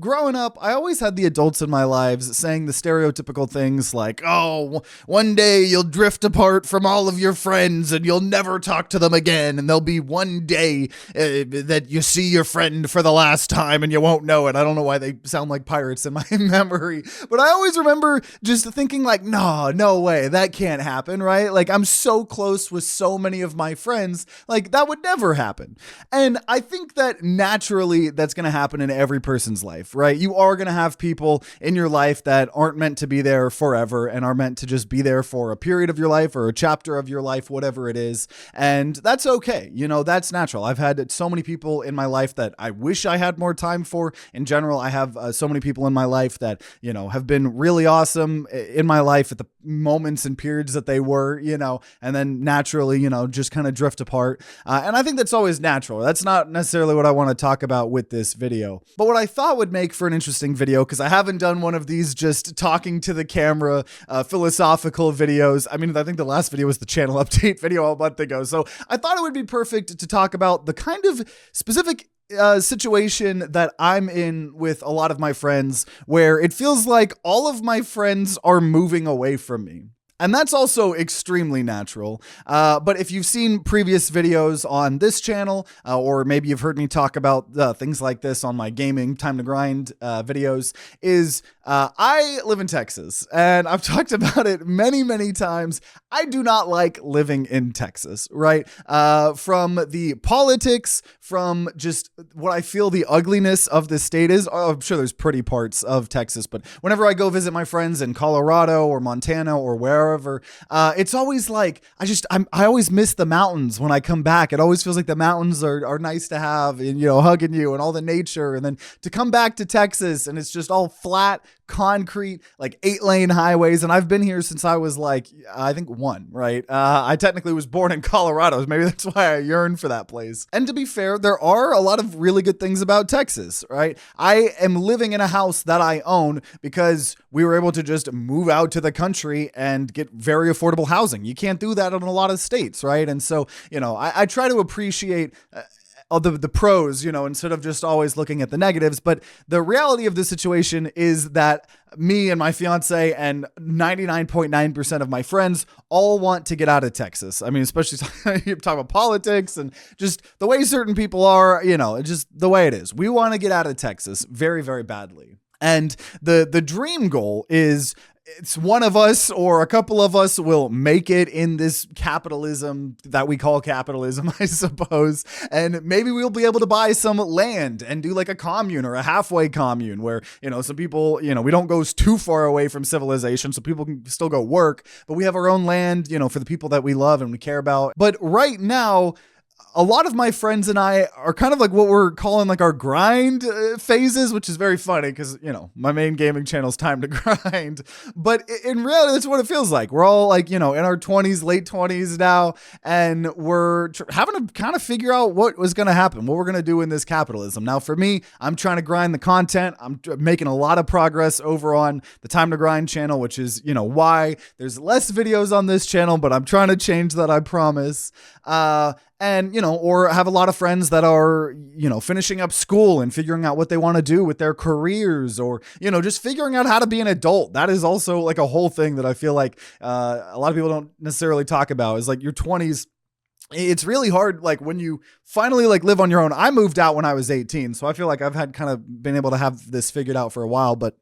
Growing up, I always had the adults in my lives saying the stereotypical things like, oh, one day you'll drift apart from all of your friends and you'll never talk to them again. And there'll be one day that you see your friend for the last time and you won't know it. I don't know why they sound like pirates in my memory, but I always remember just thinking like, no way, that can't happen, right? Like I'm so close with so many of my friends, like that would never happen. And I think that naturally that's going to happen in every person's life. Right? You are going to have people in your life that aren't meant to be there forever and are meant to just be there for a period of your life or a chapter of your life, whatever it is. And that's okay. You know, that's natural. I've had so many people in my life that I wish I had more time for. In general, I have so many people in my life that, you know, have been really awesome in my life at the moments and periods that they were, you know, and then naturally, you know, just kind of drift apart. And I think that's always natural. That's not necessarily what I want to talk about with this video. But what I thought would make for an interesting video, because I haven't done one of these just talking to the camera philosophical videos. I mean, I think the last video was the channel update video a month ago. So I thought it would be perfect to talk about the kind of specific situation that I'm in with a lot of my friends where it feels like all of my friends are moving away from me. And that's also extremely natural. But if you've seen previous videos on this channel, or maybe you've heard me talk about things like this on my gaming time to grind videos, I live in Texas and I've talked about it many, many times. I do not like living in Texas, right? From the politics, from just what I feel the ugliness of the state is. I'm sure there's pretty parts of Texas, but whenever I go visit my friends in Colorado or Montana or wherever, it's always like, I always miss the mountains when I come back. It always feels like the mountains are nice to have and, you know, hugging you and all the nature. And then to come back to Texas and it's just all flat concrete, like 8-lane highways. And I've been here since I was like, I think 1, right? I technically was born in Colorado. Maybe that's why I yearn for that place. And to be fair, there are a lot of really good things about Texas, right? I am living in a house that I own because we were able to just move out to the country and get very affordable housing. You can't do that in a lot of states, right? And so, you know, I try to appreciate the pros, you know, instead of just always looking at the negatives. But the reality of the situation is that me and my fiance and 99.9% of my friends all want to get out of Texas. I mean, especially you talk about politics and just the way certain people are, you know, just the way it is. We want to get out of Texas very, very badly. And the dream goal is it's one of us or a couple of us will make it in this capitalism that we call capitalism, I suppose. And maybe we'll be able to buy some land and do like a commune or a halfway commune where, you know, some people, you know, we don't go too far away from civilization so people can still go work, but we have our own land, you know, for the people that we love and we care about. But right now, a lot of my friends and I are kind of like what we're calling like our grind phases, which is very funny because, you know, my main gaming channel is Time to Grind. But in reality, that's what it feels like. We're all like, you know, in our 20s, late 20s now, and we're having to kind of figure out what was going to happen, what we're going to do in this capitalism. Now, for me, I'm trying to grind the content. I'm making a lot of progress over on the Time to Grind channel, which is, you know, why there's less videos on this channel, but I'm trying to change that, I promise. And, you know, or have a lot of friends that are, you know, finishing up school and figuring out what they want to do with their careers or, you know, just figuring out how to be an adult. That is also like a whole thing that I feel like a lot of people don't necessarily talk about is like your 20s. It's really hard, like when you finally like live on your own. I moved out when I was 18, so I feel like I've had kind of been able to have this figured out for a while, but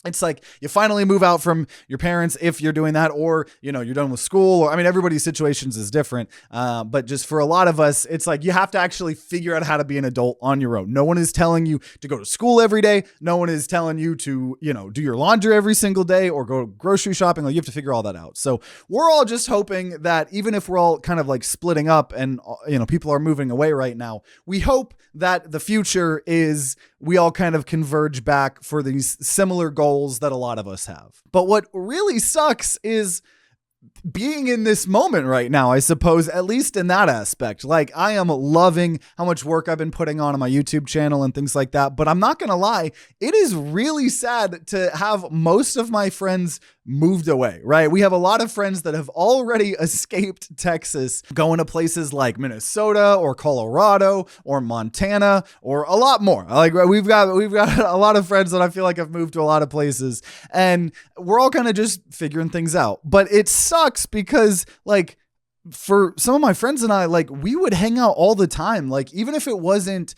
it's like you finally move out from your parents if you're doing that, or, you know, you're done with school, or I mean, everybody's situations is different. But just for a lot of us, it's like you have to actually figure out how to be an adult on your own. No one is telling you to go to school every day. No one is telling you to, you know, do your laundry every single day or go grocery shopping. Like you have to figure all that out. So we're all just hoping that even if we're all kind of like splitting up and, you know, people are moving away right now, we hope that the future is we all kind of converge back for these similar goals that a lot of us have. But what really sucks is being in this moment right now, I suppose, at least in that aspect. Like, I am loving how much work I've been putting on my YouTube channel and things like that. But I'm not going to lie, it is really sad to have most of my friends moved away, right? We have a lot of friends that have already escaped Texas, going to places like Minnesota or Colorado or Montana or a lot more. Like we've got a lot of friends that I feel like have moved to a lot of places, and we're all kind of just figuring things out. But it sucks because like for some of my friends and I, like we would hang out all the time. Like even if it wasn't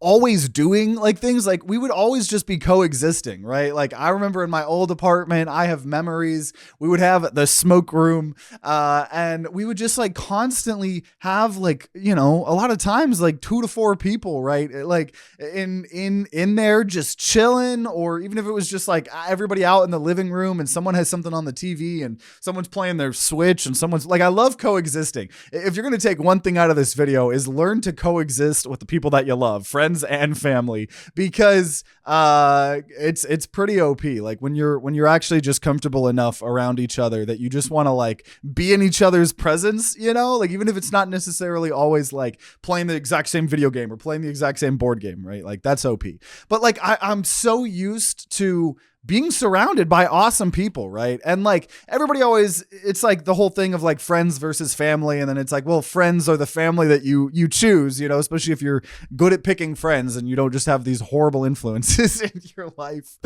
always doing like things, like we would always just be coexisting, right? Like I remember in my old apartment, I have memories. We would have the smoke room, and we would just like constantly have like, you know, a lot of times like 2 to 4 people, right? Like in there just chilling, or even if it was just like everybody out in the living room and someone has something on the TV and someone's playing their Switch and someone's like, I love coexisting. If you're going to take one thing out of this video is learn to coexist with the people that you love, friends and family, because it's pretty OP. Like when you're actually just comfortable enough around each other that you just want to like be in each other's presence, you know, like even if it's not necessarily always like playing the exact same video game or playing the exact same board game, right? Like that's OP. But like I'm so used to being surrounded by awesome people, right? And like everybody always, it's like the whole thing of like friends versus family. And then it's like, well, friends are the family that you choose, you know, especially if you're good at picking friends and you don't just have these horrible influences in your life.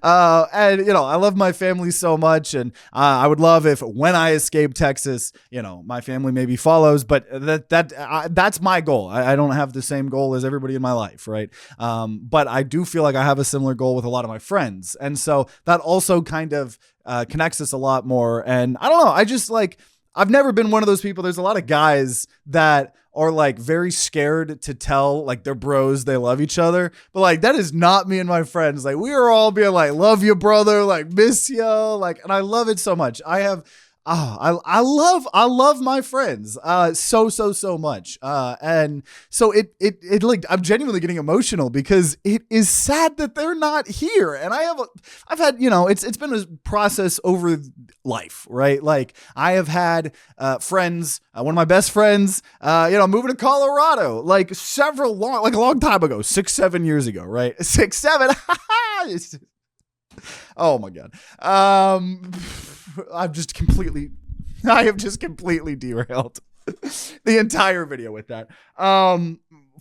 And, you know, I love my family so much. And I would love if when I escape Texas, you know, my family maybe follows, but that's my goal. I don't have the same goal as everybody in my life, right? But I do feel like I have a similar goal with a lot of my friends. And so that also kind of connects us a lot more. And I don't know, I just like, I've never been one of those people. There's a lot of guys that are like very scared to tell like their bros they love each other. But like, that is not me and my friends. Like we are all being like, love you, brother, like miss you. Like, and I love it so much. I love my friends so much. And so it like, I'm genuinely getting emotional because it is sad that they're not here. And I've had, you know, it's been a process over life, right? Like I have had friends, one of my best friends, you know, moving to Colorado, like a long time ago, 6-7 years ago, right? 6-7. Oh my God. I have just completely derailed the entire video with that.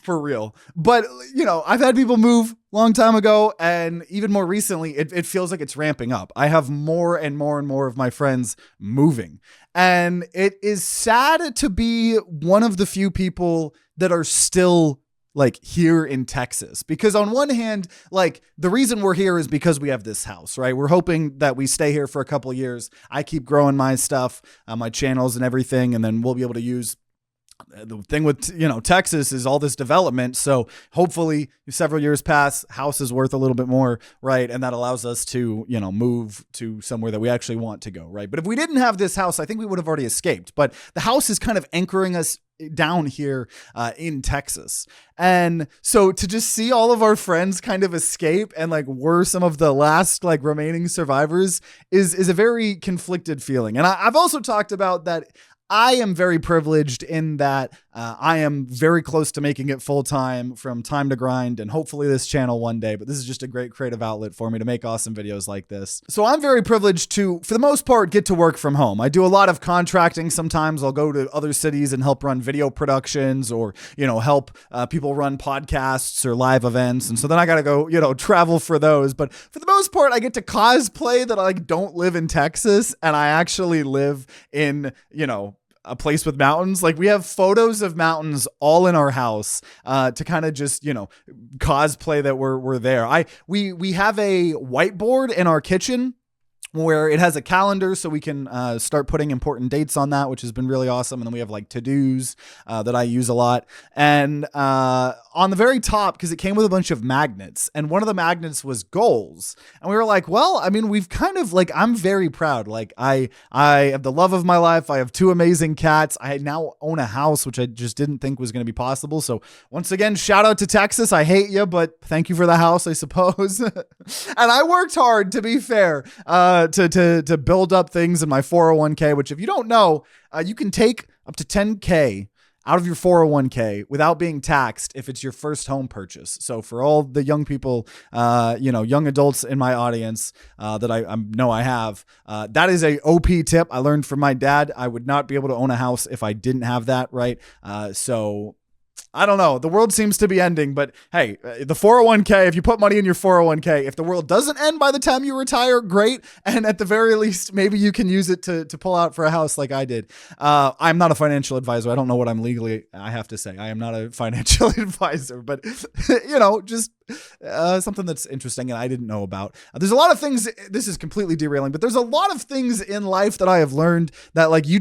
For real. But, you know, I've had people move long time ago, and even more recently, it feels like it's ramping up. I have more and more of my friends moving. And it is sad to be one of the few people that are still like here in Texas, because on one hand, like the reason we're here is because we have this house, right? We're hoping that we stay here for a couple of years. I keep growing my stuff, my channels and everything. And then we'll be able to use the thing with, you know, Texas is all this development. So hopefully several years pass, house is worth a little bit more, right? And that allows us to, you know, move to somewhere that we actually want to go, right? But if we didn't have this house, I think we would have already escaped. But the house is kind of anchoring us down here in Texas. And so to just see all of our friends kind of escape and like we're some of the last like remaining survivors is a very conflicted feeling. And I've also talked about that I am very privileged in that I am very close to making it full time from Time to Grind, and hopefully this channel one day, but this is just a great creative outlet for me to make awesome videos like this. So I'm very privileged to, for the most part, get to work from home. I do a lot of contracting. Sometimes I'll go to other cities and help run video productions, or, you know, help people run podcasts or live events. And so then I got to go, you know, travel for those. But for the most part, I get to cosplay that I like don't live in Texas and I actually live in, you know, a place with mountains. Like we have photos of mountains all in our house to kind of just, you know, cosplay that we're there. We have a whiteboard in our kitchen where it has a calendar, so we can start putting important dates on that, which has been really awesome. And then we have like to-dos that I use a lot. And on the very top, because it came with a bunch of magnets, and one of the magnets was goals. And we were like, well, I mean, we've kind of like, I'm very proud. Like I have the love of my life. I have 2 amazing cats. I now own a house, which I just didn't think was going to be possible. So once again, shout out to Texas. I hate you, but thank you for the house, I suppose. And I worked hard, to be fair, to build up things in my 401k, which if you don't know, you can take up to $10K out of your 401k without being taxed if it's your first home purchase. So for all the young people, young adults in my audience that I know I have, that is a OP tip I learned from my dad. I would not be able to own a house if I didn't have that, right? So I don't know. The world seems to be ending, but hey, the 401k, if you put money in your 401k, if the world doesn't end by the time you retire, great. And at the very least, maybe you can use it to pull out for a house like I did. I'm not a financial advisor. I don't know what I have to say. I am not a financial advisor, but just something that's interesting and I didn't know about. There's a lot of things, this is completely derailing, but there's a lot of things in life that I have learned that like you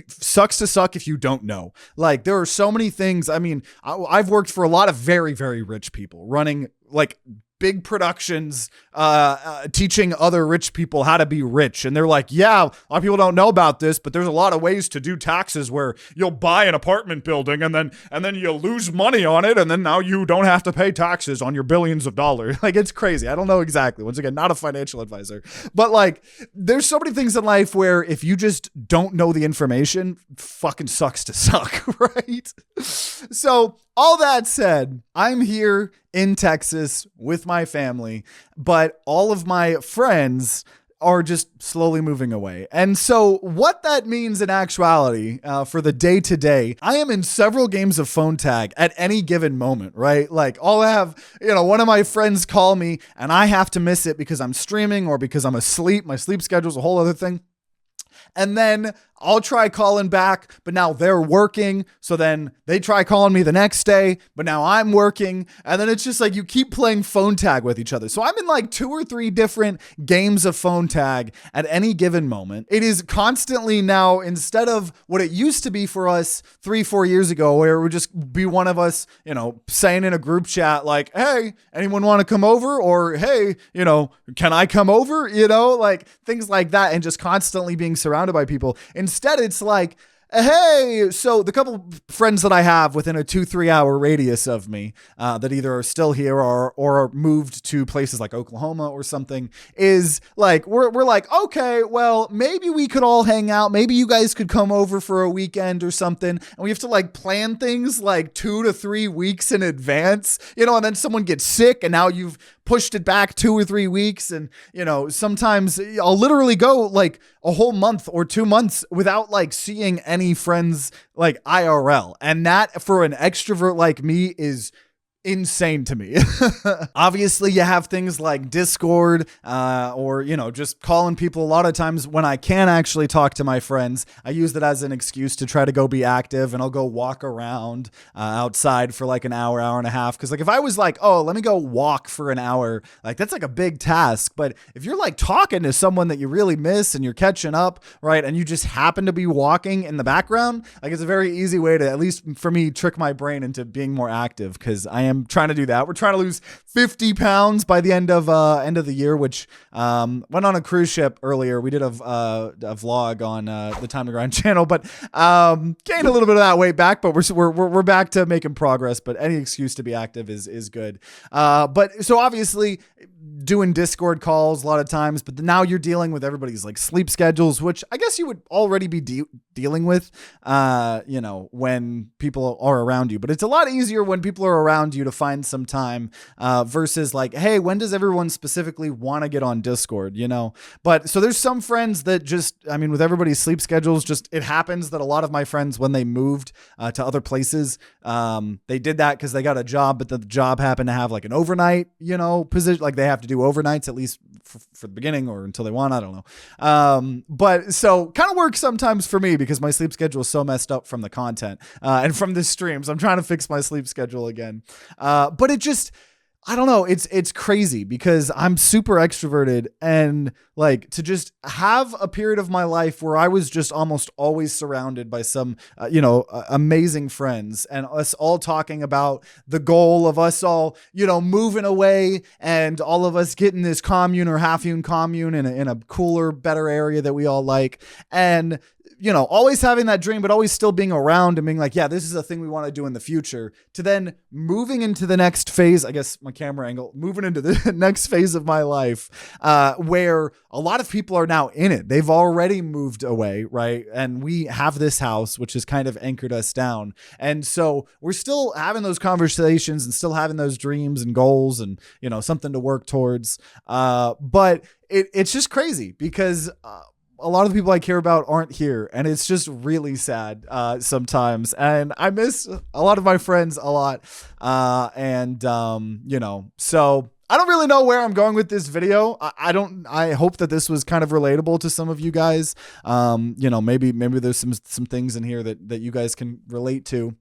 sucks to suck if you don't know. Like there are so many things. I mean, I've worked for a lot of very, very rich people running like big productions, teaching other rich people how to be rich. And they're like, yeah, a lot of people don't know about this, but there's a lot of ways to do taxes where you'll buy an apartment building and then you lose money on it. And then now you don't have to pay taxes on your billions of dollars. Like it's crazy. I don't know exactly. Once again, not a financial advisor, but like there's so many things in life where if you just don't know the information, fucking sucks to suck, right? So all that said, I'm here in Texas with my family, but all of my friends are just slowly moving away. And so what that means in actuality for the day to day, I am in several games of phone tag at any given moment, right? Like I'll have, one of my friends call me and I have to miss it because I'm streaming or because I'm asleep. My sleep schedule is a whole other thing. And then I'll try calling back, but now they're working. So then they try calling me the next day, but now I'm working. And then it's just like you keep playing phone tag with each other. So I'm in like 2 or 3 different games of phone tag at any given moment. It is constantly now, instead of what it used to be for us 3-4 years ago, where it would just be one of us, saying in a group chat, like, hey, anyone want to come over? Or, hey, can I come over? Like things like that. And just constantly being surrounded by people. Instead, it's like, hey, so the couple friends that I have within a 2-3 hour radius of me that either are still here or moved to places like Oklahoma or something is like, we're like, okay, well, maybe we could all hang out. Maybe you guys could come over for a weekend or something. And we have to like plan things like 2 to 3 weeks in advance, and then someone gets sick and now you've pushed it back 2 or 3 weeks. And, sometimes I'll literally go like a whole month or 2 months without like seeing any friends like IRL. And that for an extrovert like me is insane to me. Obviously, you have things like Discord or, just calling people. A lot of times when I can actually talk to my friends, I use that as an excuse to try to go be active, and I'll go walk around outside for like an hour and a half. Because like if I was like, oh, let me go walk for an hour, like that's like a big task. But if you're like talking to someone that you really miss and you're catching up, right, and you just happen to be walking in the background, like it's a very easy way to, at least for me, trick my brain into being more active, because I am trying to do that. We're trying to lose 50 pounds by the end of the year, which went on a cruise ship earlier. We did a vlog on the Time to Grind channel, but gained a little bit of that weight back, but we're back to making progress. But any excuse to be active is good. But so obviously doing Discord calls a lot of times, but now you're dealing with everybody's like sleep schedules, which I guess you would already be dealing with, when people are around you. But it's a lot easier when people are around you to find some time versus like, hey, when does everyone specifically want to get on Discord, But so there's some friends that just, with everybody's sleep schedules, just it happens that a lot of my friends, when they moved to other places, they did that because they got a job, but the job happened to have like an overnight, position, like they have to do overnights, at least for the beginning or until they want, I don't know. But so kind of works sometimes for me because my sleep schedule is so messed up from the content and from the streams. I'm trying to fix my sleep schedule again. But it just, I don't know. It's crazy because I'm super extroverted, and like to just have a period of my life where I was just almost always surrounded by some, amazing friends, and us all talking about the goal of us all, moving away and all of us getting this commune or half-une commune in a cooler, better area that we all like. And you know, always having that dream, but always still being around and being like, yeah, this is a thing we want to do in the future, to then moving into the next phase, I guess my camera angle, moving into the next phase of my life, where a lot of people are now in it. They've already moved away, right? And we have this house, which has kind of anchored us down. And so we're still having those conversations and still having those dreams and goals and, you know, something to work towards. But it's just crazy because, a lot of the people I care about aren't here, and it's just really sad sometimes. And I miss a lot of my friends a lot. You know, so I don't really know where I'm going with this video. I hope that this was kind of relatable to some of you guys. You know, maybe there's some things in here that you guys can relate to.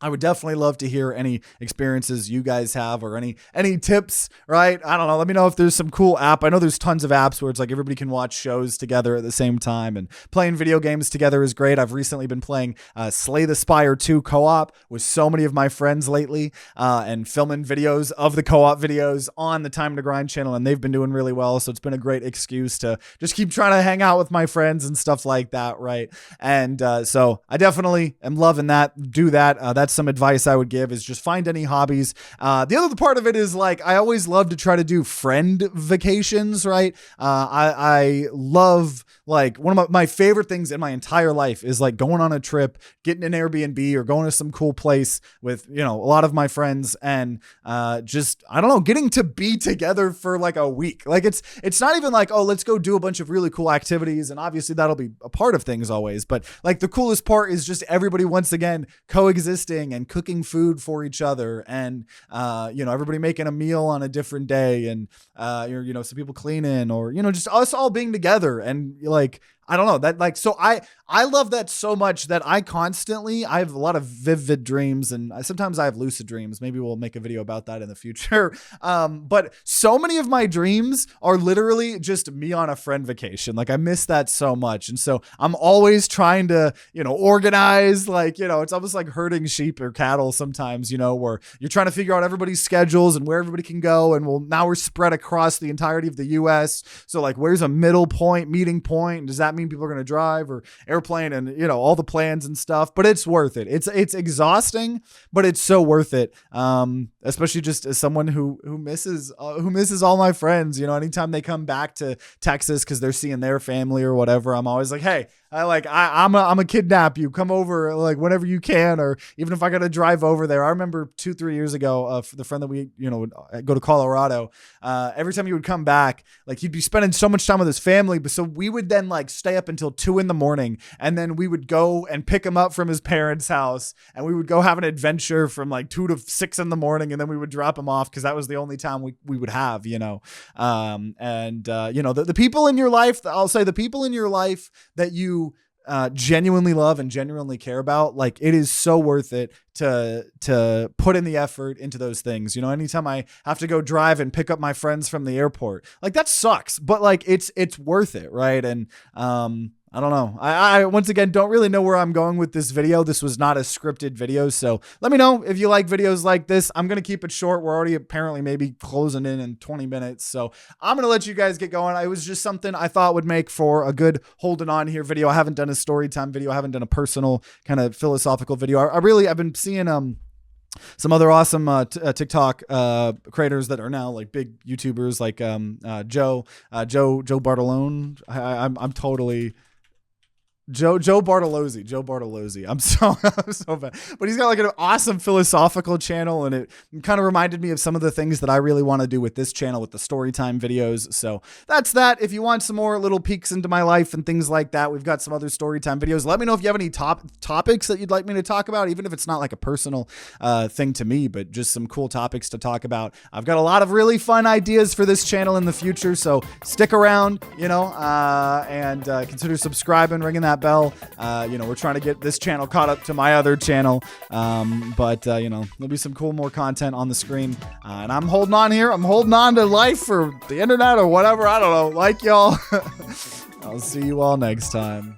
I would definitely love to hear any experiences you guys have or any tips, right? I don't know. Let me know if there's some cool app. I know there's tons of apps where it's like everybody can watch shows together at the same time, and playing video games together is great. I've recently been playing Slay the Spire 2 co-op with so many of my friends lately, and filming videos of the co-op videos on the Time to Grind channel, and they've been doing really well. So it's been a great excuse to just keep trying to hang out with my friends and stuff like that, right? And so I definitely am loving that. Do that. That's some advice I would give, is just find any hobbies. The other part of it is, like, I always love to try to do friend vacations, right? I love, like, one of my favorite things in my entire life is like going on a trip, getting an Airbnb or going to some cool place with, you know, a lot of my friends, and just, I don't know, getting to be together for like a week. Like it's not even like, oh, let's go do a bunch of really cool activities, and obviously that'll be a part of things always, but like the coolest part is just everybody once again coexisting and cooking food for each other, and you know, everybody making a meal on a different day, and you know, some people cleaning, or, you know, just us all being together. And like, I don't know, that, like, so I love that so much that I have a lot of vivid dreams, and sometimes I have lucid dreams. Maybe we'll make a video about that in the future. But so many of my dreams are literally just me on a friend vacation. Like, I miss that so much. And so I'm always trying to, you know, organize, like, you know, it's almost like herding sheep or cattle sometimes, you know, where you're trying to figure out everybody's schedules and where everybody can go. And now we're spread across the entirety of the US. So like, where's a meeting point? Does that mean people are going to drive or airplane, and, you know, all the plans and stuff? But it's worth it. It's exhausting, but it's so worth it. Especially just as someone who misses all my friends, you know, anytime they come back to Texas because they're seeing their family or whatever, I'm always like, hey, I'm a kidnap you, come over like whenever you can, or even if I got to drive over there. I remember 2-3 years ago, for the friend that we, you know, would go to Colorado, every time he would come back, like, he'd be spending so much time with his family, but so we would then like stay up until 2 a.m, and then we would go and pick him up from his parents' house, and we would go have an adventure from like 2 to 6 a.m, and then we would drop him off because that was the only time we would have, you know. You know, the people in your life, I'll say the people in your life that you genuinely love and genuinely care about, like, it is so worth it to put in the effort into those things. You know, anytime I have to go drive and pick up my friends from the airport, like, that sucks, but like, it's worth it, right? And I don't know. I once again don't really know where I'm going with this video. This was not a scripted video, so let me know if you like videos like this. I'm going to keep it short. We're already apparently maybe closing in 20 minutes, so I'm going to let you guys get going. It was just something I thought would make for a good Holding On Here video. I haven't done a story time video. I haven't done a personal kind of philosophical video. I've been seeing some other awesome TikTok creators that are now like big YouTubers, like Joe Bartolone. I'm totally Joe Bartolozzi. I'm so bad, but he's got like an awesome philosophical channel, and it kind of reminded me of some of the things that I really want to do with this channel with the story time videos. So that's that. If you want some more little peeks into my life and things like that, we've got some other story time videos. Let me know if you have any topics that you'd like me to talk about, even if it's not like a personal thing to me, but just some cool topics to talk about. I've got a lot of really fun ideas for this channel in the future, so stick around, you know, and consider subscribing, ringing that bell. You know, we're trying to get this channel caught up to my other channel, but you know, there'll be some more content on the screen, and I'm holding on here. I'm holding on to life or the internet or whatever. I don't know. Like y'all. I'll see you all next time.